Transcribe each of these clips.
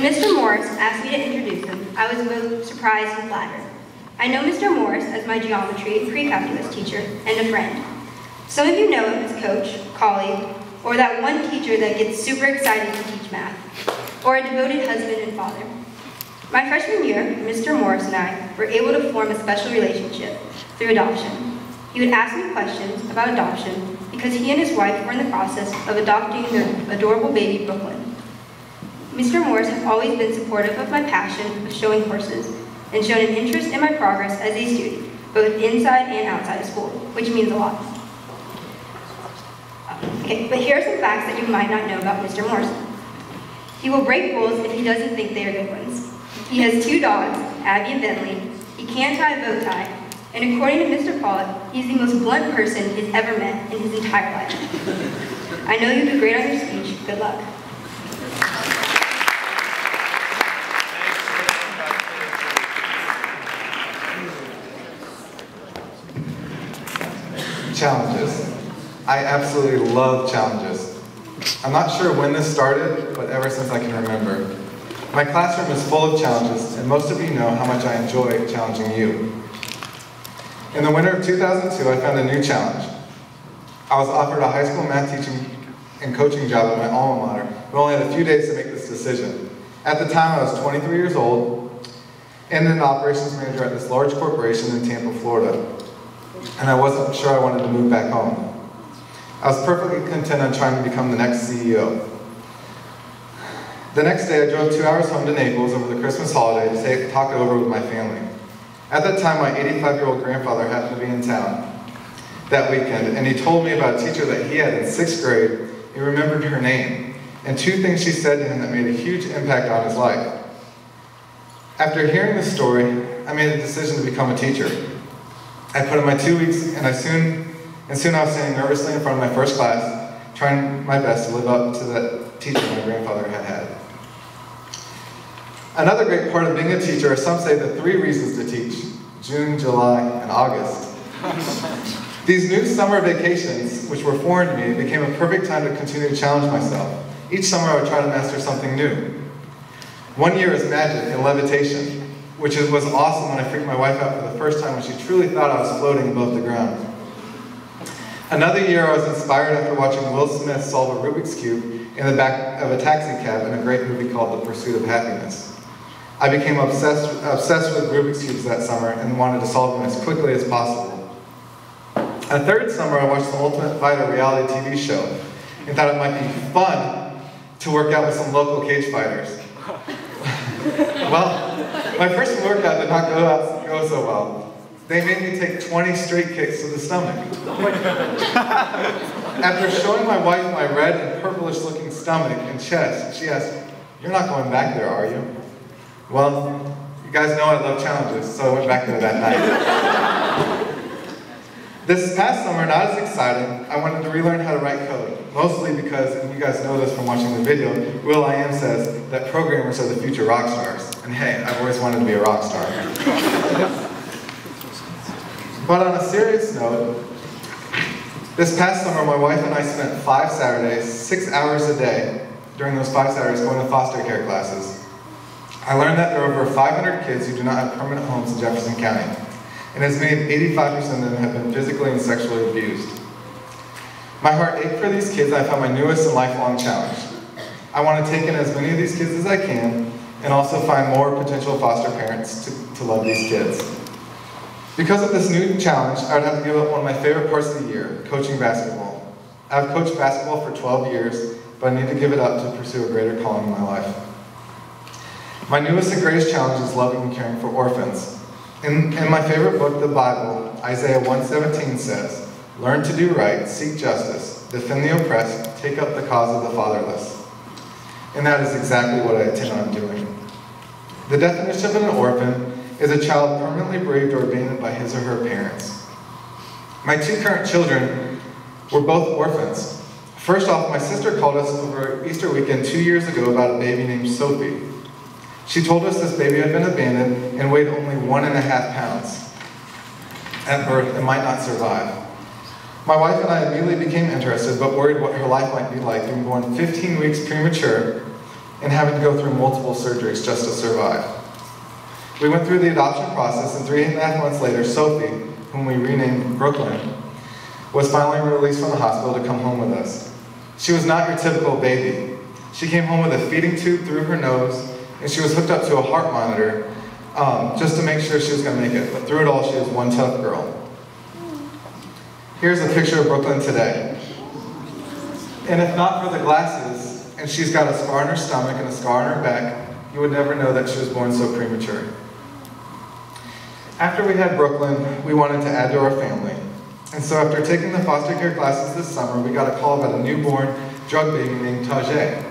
When Mr. Morris asked me to introduce him, I was both surprised and flattered. I know Mr. Morris as my geometry and pre-calculus teacher and a friend. Some of you know him as coach, colleague, or that one teacher that gets super excited to teach math, or a devoted husband and father. My freshman year, Mr. Morris and I were able to form a special relationship through adoption. He would ask me questions about adoption because he and his wife were in the process of adopting their adorable baby, Brooklyn. Mr. Morris has always been supportive of my passion of showing horses and shown an interest in my progress as a student, both inside and outside of school, which means a lot. Okay, but here are some facts that you might not know about Mr. Morris. He will break rules if he doesn't think they are good ones. He has 2 dogs, Abby and Bentley. He can't tie a bow tie. And according to Mr. Pollock, he's the most blunt person he's ever met in his entire life. I know you do great on your speech. Good luck. Challenges. I absolutely love challenges. I'm not sure when this started, but ever since I can remember. My classroom is full of challenges, and most of you know how much I enjoy challenging you. In the winter of 2002, I found a new challenge. I was offered a high school math teaching and coaching job at my alma mater, but only had a few days to make this decision. At the time, I was 23 years old and an operations manager at this large corporation in Tampa, Florida. And I wasn't sure I wanted to move back home. I was perfectly content on trying to become the next CEO. The next day, I drove 2 hours home to Naples over the Christmas holiday to talk it over with my family. At that time, my 85-year-old grandfather happened to be in town that weekend, and he told me about a teacher that he had in 6th grade. He remembered her name, and 2 things she said to him that made a huge impact on his life. After hearing the story, I made a decision to become a teacher. I put in my 2 weeks, and soon I was standing nervously in front of my first class, trying my best to live up to that teacher my grandfather had had. Another great part of being a teacher are, some say, the 3 reasons to teach: June, July, and August. These new summer vacations, which were foreign to me, became a perfect time to continue to challenge myself. Each summer I would try to master something new. One year was magic and levitation, which was awesome when I freaked my wife out for the first time when she truly thought I was floating above the ground. Another year I was inspired after watching Will Smith solve a Rubik's Cube in the back of a taxi cab in a great movie called The Pursuit of Happiness. I became obsessed with Rubik's Cubes that summer and wanted to solve them as quickly as possible. A third summer I watched The Ultimate Fighter reality TV show and thought it might be fun to work out with some local cage fighters. Well, my first workout did not go so well. They made me take 20 straight kicks to the stomach. After showing my wife my red and purplish looking stomach and chest, she asked, "You're not going back there, are you?" Well, you guys know I love challenges, so I went back there that night. This past summer, not as exciting, I wanted to relearn how to write code. Mostly because, and you guys know this from watching the video, will.i.am says that programmers are the future rock stars. And hey, I've always wanted to be a rock star. But on a serious note, this past summer, my wife and I spent 5 Saturdays, 6 hours a day, during those 5 Saturdays going to foster care classes. I learned that there are over 500 kids who do not have permanent homes in Jefferson County, and as many as 85% of them have been physically and sexually abused. My heart ached for these kids, and I found my newest and lifelong challenge. I want to take in as many of these kids as I can, and also find more potential foster parents to love these kids. Because of this new challenge, I would have to give up one of my favorite parts of the year, coaching basketball. I've coached basketball for 12 years, but I need to give it up to pursue a greater calling in my life. My newest and greatest challenge is loving and caring for orphans. In my favorite book, the Bible, Isaiah 1:17 says, "Learn to do right, seek justice, defend the oppressed, take up the cause of the fatherless." And that is exactly what I intend on doing. The definition of an orphan is a child permanently bereaved or abandoned by his or her parents. My 2 current children were both orphans. First off, my sister called us over Easter weekend 2 years ago about a baby named Sophie. She told us this baby had been abandoned and weighed only 1.5 pounds. At birth, and might not survive. My wife and I immediately became interested, but worried what her life might be like being born 15 weeks premature and having to go through multiple surgeries just to survive. We went through the adoption process, and 3.5 months later, Sophie, whom we renamed Brooklyn, was finally released from the hospital to come home with us. She was not your typical baby. She came home with a feeding tube through her nose, and she was hooked up to a heart monitor just to make sure she was going to make it. But through it all, she was one tough girl. Here's a picture of Brooklyn today. And if not for the glasses, and she's got a scar on her stomach and a scar on her back, you would never know that she was born so premature. After we had Brooklyn, we wanted to add to our family. And so after taking the foster care classes this summer, we got a call about a newborn drug baby named Tajay.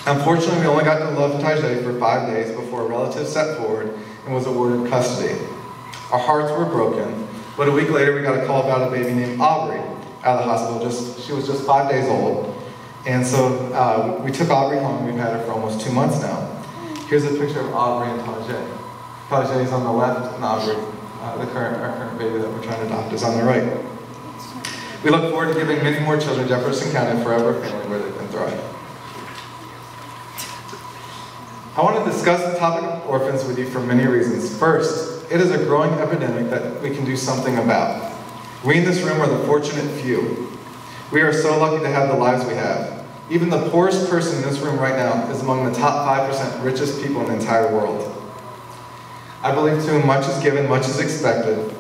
Unfortunately, we only got to love Tajay for 5 days before a relative stepped forward and was awarded custody. Our hearts were broken, but a week later we got a call about a baby named Aubrey out of the hospital. She was just 5 days old. And so we took Aubrey home. We've had her for almost 2 months now. Here's a picture of Aubrey and Tajay. Tajay is on the left, and Aubrey, our current baby that we're trying to adopt, is on the right. We look forward to giving many more children Jefferson County forever a family where they can thrive. I want to discuss the topic of orphans with you for many reasons. First, it is a growing epidemic that we can do something about. We in this room are the fortunate few. We are so lucky to have the lives we have. Even the poorest person in this room right now is among the top 5% richest people in the entire world. I believe to whom much is given, much is expected.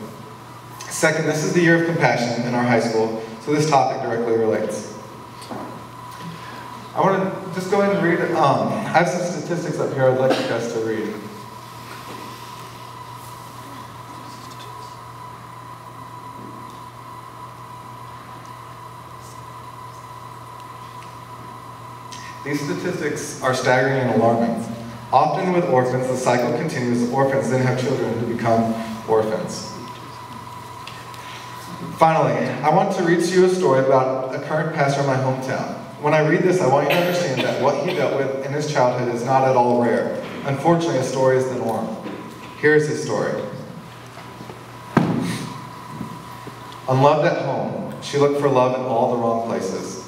Second, this is the year of compassion in our high school, so this topic directly relates. I want to just go ahead and read, I have some statistics up here I'd like you guys to read. These statistics are staggering and alarming. Often with orphans, the cycle continues. Orphans then have children who become orphans. Finally, I want to read to you a story about a current pastor in my hometown. When I read this, I want you to understand that what he dealt with in his childhood is not at all rare. Unfortunately, a story is the norm. Here's his story. Unloved at home, she looked for love in all the wrong places.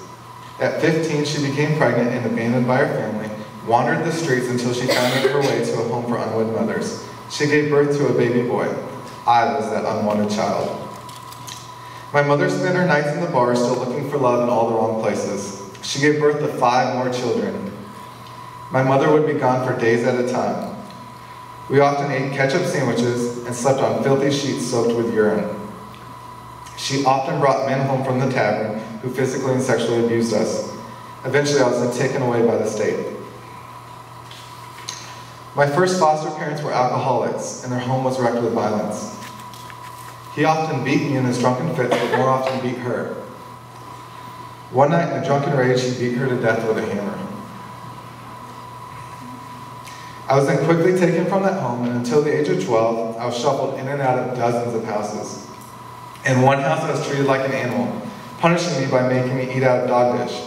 At 15, she became pregnant and abandoned by her family, wandered the streets until she found her way to a home for unwed mothers. She gave birth to a baby boy. I was that unwanted child. My mother spent her nights in the bar still looking for love in all the wrong places. She gave birth to 5 more children. My mother would be gone for days at a time. We often ate ketchup sandwiches and slept on filthy sheets soaked with urine. She often brought men home from the tavern who physically and sexually abused us. Eventually, I was then taken away by the state. My first foster parents were alcoholics, and their home was wrecked with violence. He often beat me in his drunken fits, but more often beat her. One night, in a drunken rage, he beat her to death with a hammer. I was then quickly taken from that home, and until the age of 12, I was shuffled in and out of dozens of houses. In one house, I was treated like an animal, punishing me by making me eat out of dog dish.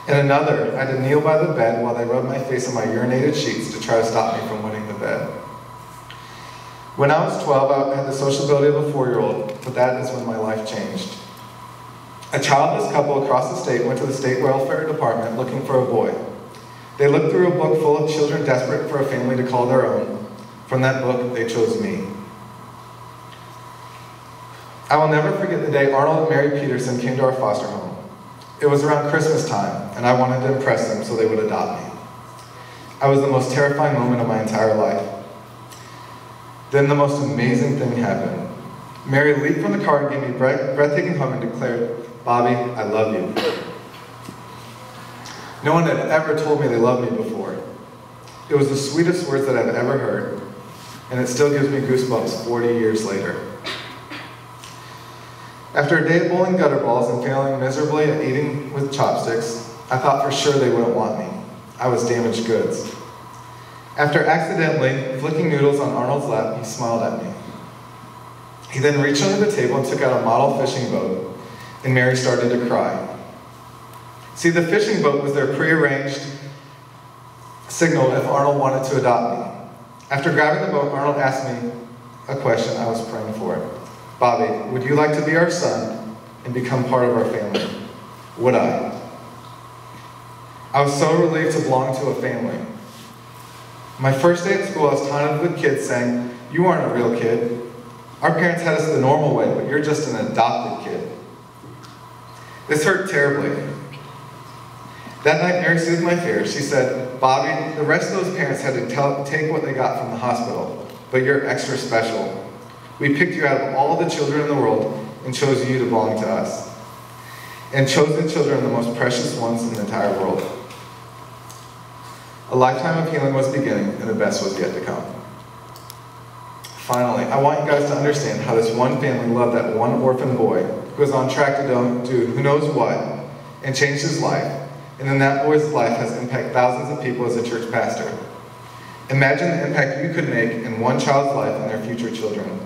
In another, I had to kneel by the bed while they rubbed my face on my urinated sheets to try to stop me from wetting the bed. When I was 12, I had the social ability of a 4-year-old, but that is when my life changed. A childless couple across the state went to the state welfare department looking for a boy. They looked through a book full of children desperate for a family to call their own. From that book, they chose me. I will never forget the day Arnold and Mary Peterson came to our foster home. It was around Christmas time, and I wanted to impress them so they would adopt me. I was the most terrifying moment of my entire life. Then the most amazing thing happened. Mary leaped from the car and gave me a breathtaking hug and declared, "Bobby, I love you." No one had ever told me they loved me before. It was the sweetest words that I've ever heard, and it still gives me goosebumps 40 years later. After a day of bowling gutter balls and failing miserably at eating with chopsticks, I thought for sure they wouldn't want me. I was damaged goods. After accidentally flicking noodles on Arnold's lap, he smiled at me. He then reached under the table and took out a model fishing boat, and Mary started to cry. See, the fishing boat was their prearranged signal if Arnold wanted to adopt me. After grabbing the boat, Arnold asked me a question I was praying for. "Bobby, would you like to be our son and become part of our family?" Would I? I was so relieved to belong to a family. My first day at school, I was taunted with kids saying, "You aren't a real kid. Our parents had us the normal way, but you're just an adopted kid." This hurt terribly. That night, Mary soothed my fears. She said, "Bobby, the rest of those parents had to take what they got from the hospital, but you're extra special. We picked you out of all the children in the world and chose you to belong to us. And chosen children are the most precious ones in the entire world." A lifetime of healing was beginning, and the best was yet to come. Finally, I want you guys to understand how this one family loved that one orphan boy who was on track to do who knows what and changed his life, and then that boy's life has impacted thousands of people as a church pastor. Imagine the impact you could make in one child's life and their future children.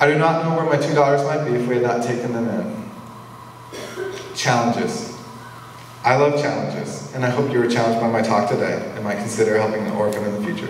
I do not know where my $2 might be if we had not taken them in. Challenges. I love challenges, and I hope you were challenged by my talk today and might consider helping an orphan in the future.